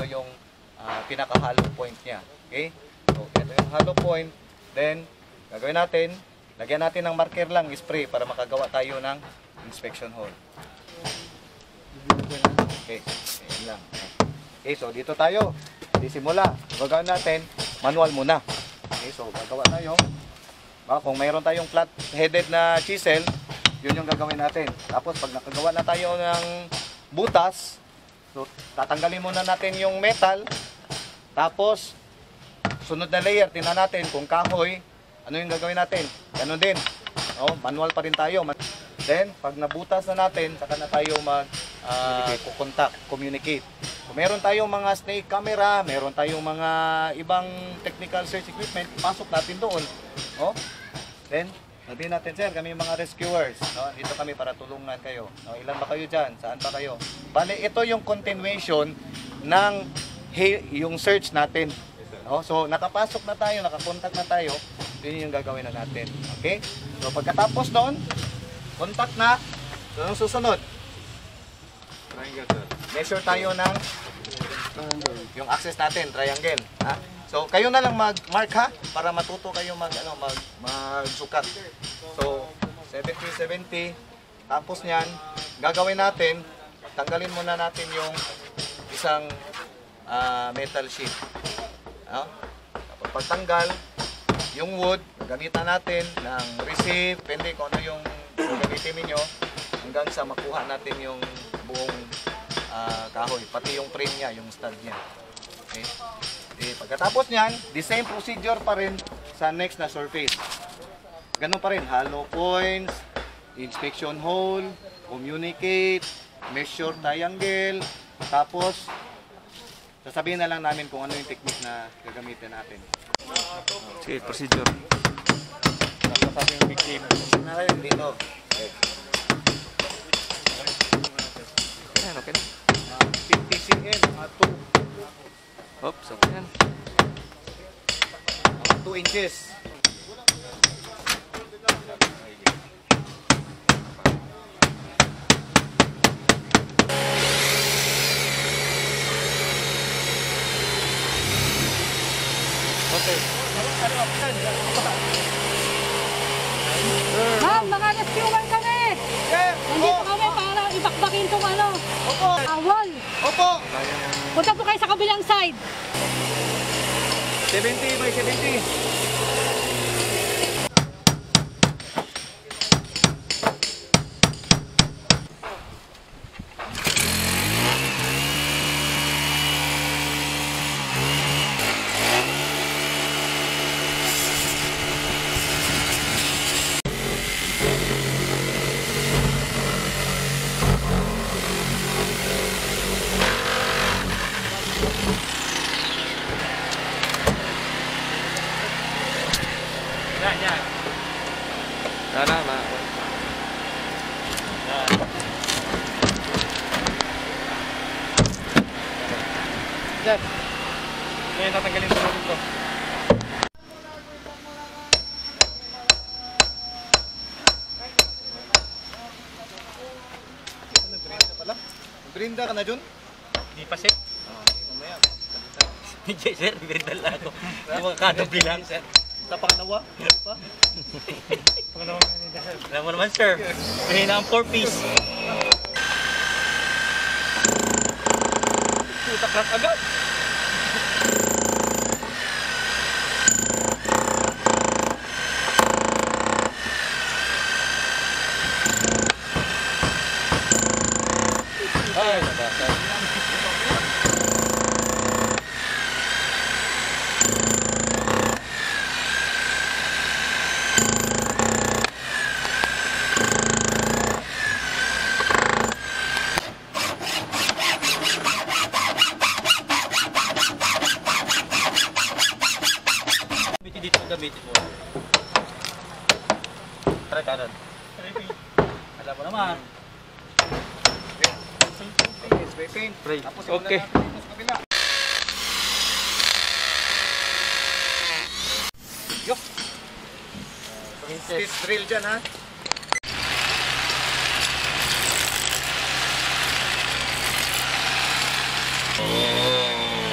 yung pinaka-hollow point niya. Okay? So, ito yung hollow point. Then, gagawin natin, lagyan natin ng marker lang, spray, para makagawa tayo ng inspection hole. Okay, ayan lang. Okay, so dito tayo. Simula. Gagawin natin, manual muna. Okay, so gagawa tayo. Kung mayroon tayong flat-headed na chisel, yun yung gagawin natin. Tapos pag nakagawa na tayo ng butas, so tatanggalin muna natin yung metal. Tapos, sunod na layer, tingnan natin kung kahoy, ano yung gagawin natin. Ganun din. Manual pa rin tayo. Then, pag nabutas na natin, saka na tayo communicate. Kung meron tayong mga snake camera, meron tayong mga ibang technical search equipment, pasok natin doon. Then, sabihin natin, sir, kami yung mga rescuers. Dito kami para tulungan kayo. Ilan ba kayo dyan? Saan ba kayo? Bale, ito yung continuation ng yung search natin. So, nakapasok na tayo, nakakontact na tayo, yun yung gagawin na natin. Okay? So, pagkatapos doon, contact na. So, anong susunod? Measure tayo ng yung access natin, triangle. So, kayo na lang mag-mark ha, para matuto kayo mag-sukat. So, 70-70. Tapos niyan, gagawin natin, tanggalin muna natin yung isang metal sheet. Tapos pagtanggal, yung wood, gagamitan natin ng receipt, depende kung ano yung gagamitin niyo hanggang sa makuha natin yung buong kahoy, pati yung frame niya, yung stud niya. Okay? Pagkatapos niyan, the same procedure pa rin sa next na surface. Ganun pa rin, hollow points, inspection hole, communicate, measure triangle, tapos sasabihin na lang namin kung ano yung technique na gagamitin natin. Sige, procedure. Sasabi yung victim. Na kayo dito. Okay. Ayan, okay na. 50 cm, 2. Oops, okay yan. 2 inches. Okay. Ma'am, mga rescuer kami! Nandito kami para ibakbakin itong awol. Opo! Punta po kayo sa kabilang side. 70 by 70. Sana, Yan. Ngayon tatanggalin sa loob ko. Nag-brinda pala? Nag-brinda ka na dun? Hindi pa sir. Mamaya. Hindi sir, brinda lang ako. Yung mga kadobli lang sir. Sa pangalawa? Alam mo naman sir, mahina ang 4-piece. Putak lang agad. Ay, nabasa. Dito gamitin mo. Try kanan. Alam mo naman. Spray paint. Spray. Tapos Okay. natin dito sa kabila. Yok. Stitch drill dyan ha. Oh.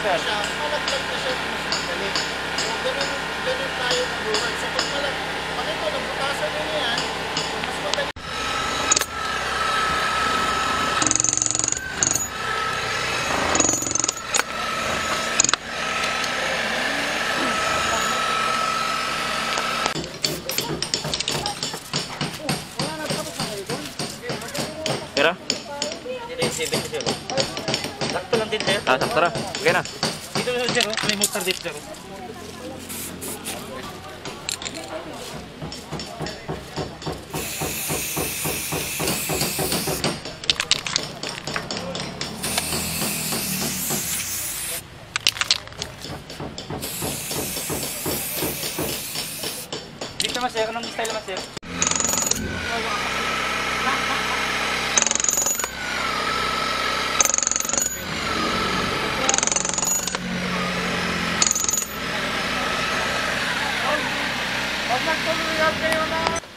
sir. siya, malaglag na siya mas madali. So, ganun tayo mabuhay. So, pag ito, nabutasan nyo yan, mas madali. Tira? Dito yung 70 sir. Sakto lang din sir. Ah, sakto na. Okay na. Dito yung sir, may motor dito sir. Dito mas sir, anong style mas sir? Pag nagtuluyan kayo na